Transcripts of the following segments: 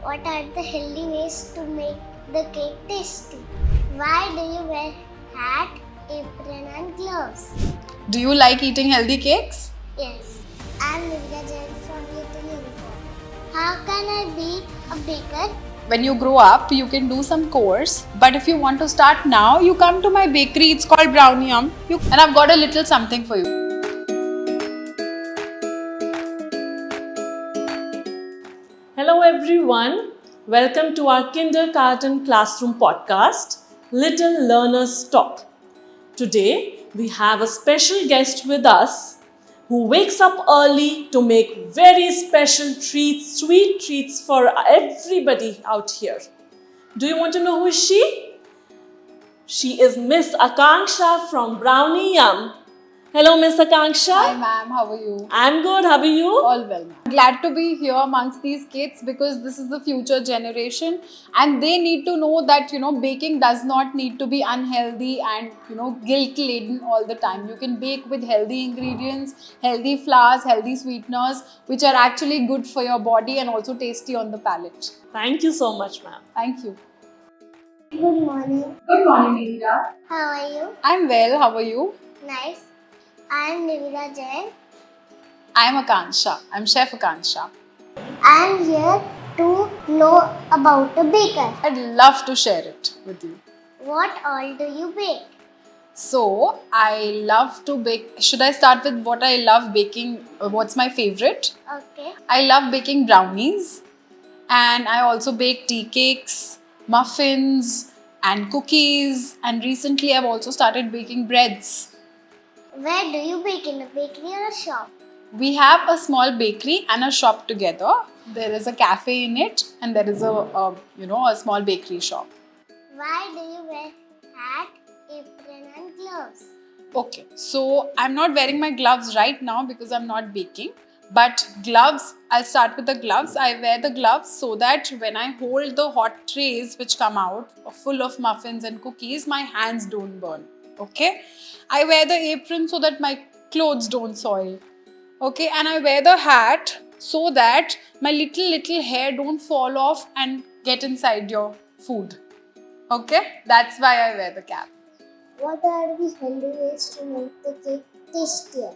What are the healthy ways to make the cake tasty? Why do you wear hat, apron and gloves? Do you like eating healthy cakes? Yes, I'm Nivya Jain from Little Unicorn. How can I be a baker? When you grow up, you can do some course. But if you want to start now, you come to my bakery. It's called Brownium. And I've got a little something for you. Hello everyone, welcome to our kindergarten classroom podcast, Little Learners Talk. Today we have a special guest with us who wakes up early to make very special treats, sweet treats for everybody out here. Do you want to know who is she? She is Miss Akanksha from Brownie Yum. Hello Miss Akanksha. Hi ma'am, how are you? I'm good, how are you? All well ma'am. Glad to be here amongst these kids because this is the future generation and they need to know that baking does not need to be unhealthy and guilt laden all the time. You can bake with healthy ingredients, healthy flours, healthy sweeteners which are actually good for your body and also tasty on the palate. Thank you so much ma'am. Thank you. Good morning. Good morning Nivira. How are you? I'm well, how are you? Nice. I'm Nivya Jain. I'm Akanksha. I'm Chef Akanksha. I'm here to know about a baker. I'd love to share it with you. What all do you bake? So, I love to bake. Should I start with what I love baking? What's my favorite? Okay. I love baking brownies and I also bake tea cakes, muffins and cookies, and recently I've also started baking breads. Where do you bake, in a bakery or a shop? We have a small bakery and a shop together. There is a cafe in it and there is a small bakery shop. Why do you wear hat, apron and gloves? Okay, so I'm not wearing my gloves right now because I'm not baking. But gloves, I'll start with the gloves. I wear the gloves so that when I hold the hot trays which come out full of muffins and cookies, my hands don't burn. Okay, I wear the apron so that my clothes don't soil. Okay, and I wear the hat so that my little hair don't fall off and get inside your food. Okay, that's why I wear the cap. What are the healthy ways to make the cake tastier?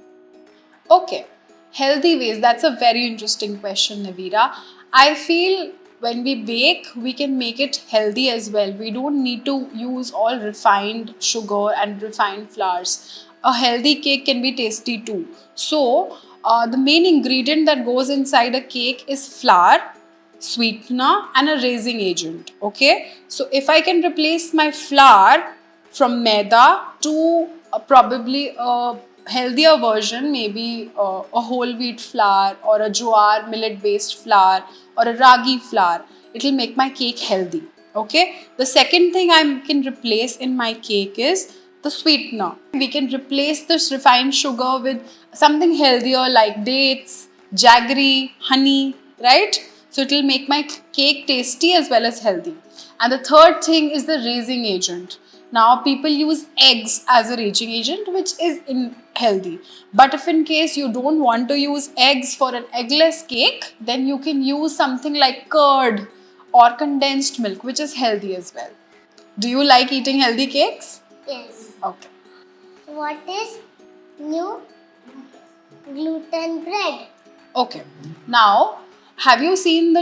Okay, healthy ways. That's a very interesting question, Navira. I feel when we bake, we can make it healthy as well. We don't need to use all refined sugar and refined flours. A healthy cake can be tasty too. So, the main ingredient that goes inside a cake is flour, sweetener and a raising agent. Okay, so if I can replace my flour from maida to probably a healthier version, maybe a whole wheat flour or a jowar millet based flour or a ragi flour, it will make my cake healthy. Okay, the second thing I can replace in my cake is the sweetener. We can replace this refined sugar with something healthier like dates, jaggery, honey, right? So it will make my cake tasty as well as healthy. And the third thing is the raising agent. Now people use eggs as a raising agent, which is healthy. But if in case you don't want to use eggs for an eggless cake, then you can use something like curd or condensed milk, which is healthy as well. Do you like eating healthy cakes? Yes. Okay. What is new gluten bread? Okay. Now, have you seen the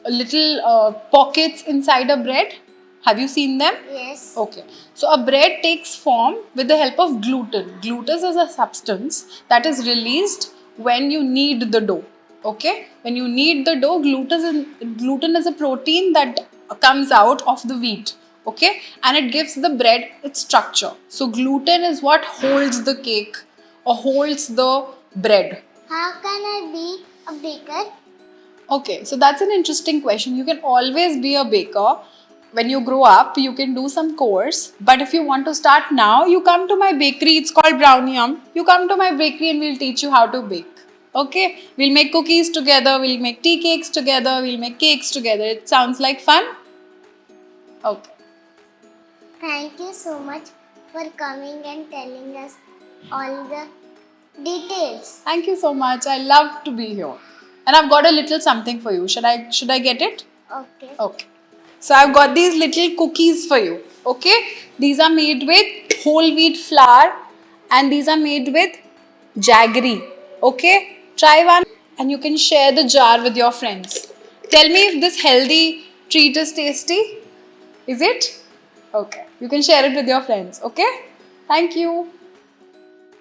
little pockets inside a bread? Have you seen them? Yes. Okay. So a bread takes form with the help of gluten. Gluten is a substance that is released when you knead the dough. Okay. When you knead the dough, gluten is a protein that comes out of the wheat. Okay. And it gives the bread its structure. So gluten is what holds the cake or holds the bread. How can I be a baker? Okay, so that's an interesting question. You can always be a baker. When you grow up, you can do some course. But if you want to start now, you come to my bakery. It's called Brownie Yum. You come to my bakery and we'll teach you how to bake. Okay, we'll make cookies together. We'll make tea cakes together. We'll make cakes together. It sounds like fun? Okay. Thank you so much for coming and telling us all the details. Thank you so much. I love to be here. And I've got a little something for you. Should I get it? Okay. Okay. So I've got these little cookies for you. Okay? These are made with whole wheat flour and these are made with jaggery. Okay? Try one and you can share the jar with your friends. Tell me if this healthy treat is tasty. Is it? Okay. You can share it with your friends. Okay? Thank you.